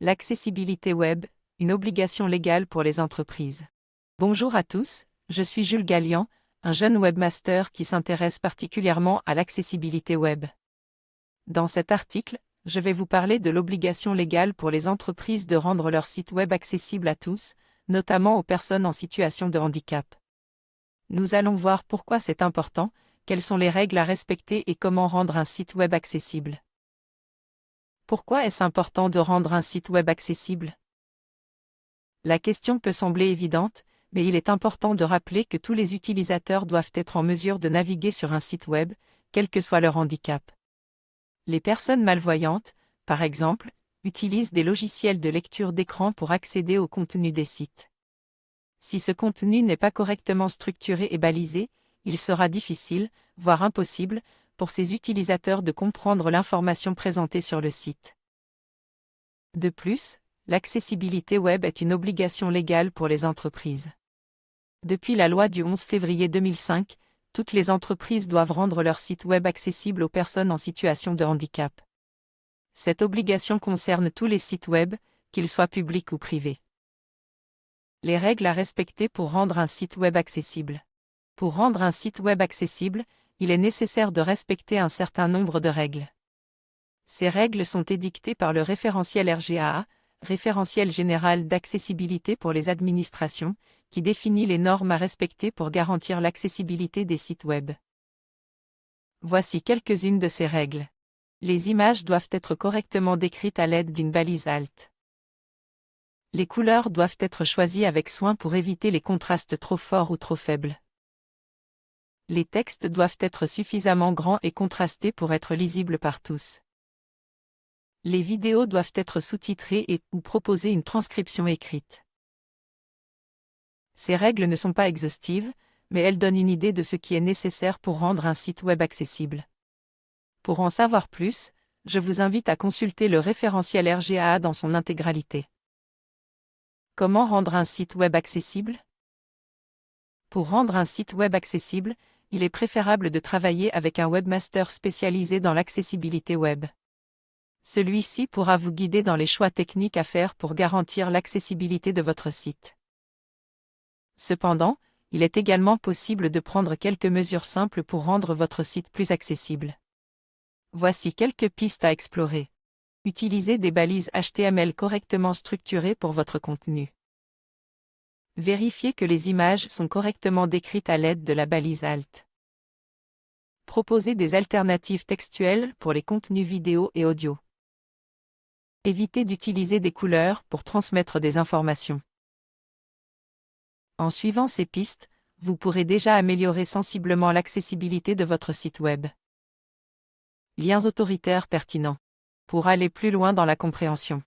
L'accessibilité web, une obligation légale pour les entreprises. Bonjour à tous, je suis Jules Gallian, un jeune webmaster qui s'intéresse particulièrement à l'accessibilité web. Dans cet article, je vais vous parler de l'obligation légale pour les entreprises de rendre leur site web accessible à tous, notamment aux personnes en situation de handicap. Nous allons voir pourquoi c'est important, quelles sont les règles à respecter et comment rendre un site web accessible. Pourquoi est-ce important de rendre un site web accessible? La question peut sembler évidente, mais il est important de rappeler que tous les utilisateurs doivent être en mesure de naviguer sur un site web, quel que soit leur handicap. Les personnes malvoyantes, par exemple, utilisent des logiciels de lecture d'écran pour accéder au contenu des sites. Si ce contenu n'est pas correctement structuré et balisé, il sera difficile, voire impossible, pour ces utilisateurs de comprendre l'information présentée sur le site. De plus, l'accessibilité web est une obligation légale pour les entreprises. Depuis la loi du 11 février 2005, toutes les entreprises doivent rendre leur site web accessible aux personnes en situation de handicap. Cette obligation concerne tous les sites web, qu'ils soient publics ou privés. Les règles à respecter pour rendre un site web accessible. Pour rendre un site web accessible, il est nécessaire de respecter un certain nombre de règles. Ces règles sont édictées par le référentiel RGAA, Référentiel général d'accessibilité pour les administrations, qui définit les normes à respecter pour garantir l'accessibilité des sites web. Voici quelques-unes de ces règles. Les images doivent être correctement décrites à l'aide d'une balise alt. Les couleurs doivent être choisies avec soin pour éviter les contrastes trop forts ou trop faibles. Les textes doivent être suffisamment grands et contrastés pour être lisibles par tous. Les vidéos doivent être sous-titrées ou proposer une transcription écrite. Ces règles ne sont pas exhaustives, mais elles donnent une idée de ce qui est nécessaire pour rendre un site web accessible. Pour en savoir plus, je vous invite à consulter le référentiel RGAA dans son intégralité. Comment rendre un site web accessible? Pour rendre un site web accessible, il est préférable de travailler avec un webmaster spécialisé dans l'accessibilité web. Celui-ci pourra vous guider dans les choix techniques à faire pour garantir l'accessibilité de votre site. Cependant, il est également possible de prendre quelques mesures simples pour rendre votre site plus accessible. Voici quelques pistes à explorer. Utilisez des balises HTML correctement structurées pour votre contenu. Vérifiez que les images sont correctement décrites à l'aide de la balise alt. Proposez des alternatives textuelles pour les contenus vidéo et audio. Évitez d'utiliser des couleurs pour transmettre des informations. En suivant ces pistes, vous pourrez déjà améliorer sensiblement l'accessibilité de votre site web. Liens autoritaires pertinents. Pour aller plus loin dans la compréhension.